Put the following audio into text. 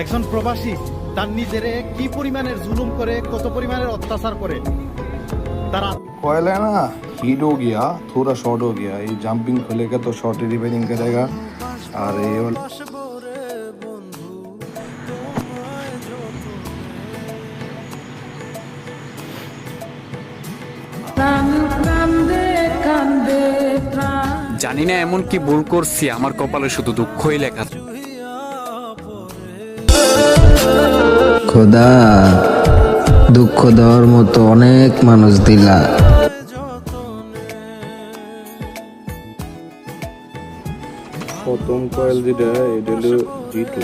একজন প্রবাসী তার নিজেরে কি পরিমাণের জুলুম করে, কত পরিমাণের অত্যাচার করে তারা। कोयल है ना, हीट हो गया, थोड़ा शॉर्ट हो गया, ये जंपिंग खुलेगा तो शॉर्ट रिपेयरिंग करेगा। और ये वाला জানি না এমন কি ভুল করছি, আমার কপালে শুধু দুঃখই লেখা। খোদা, দুঃখ দেওয়ার মতো অনেক মানুষ দিলা। প্রথম কয়েল যেটা এটা হলো G2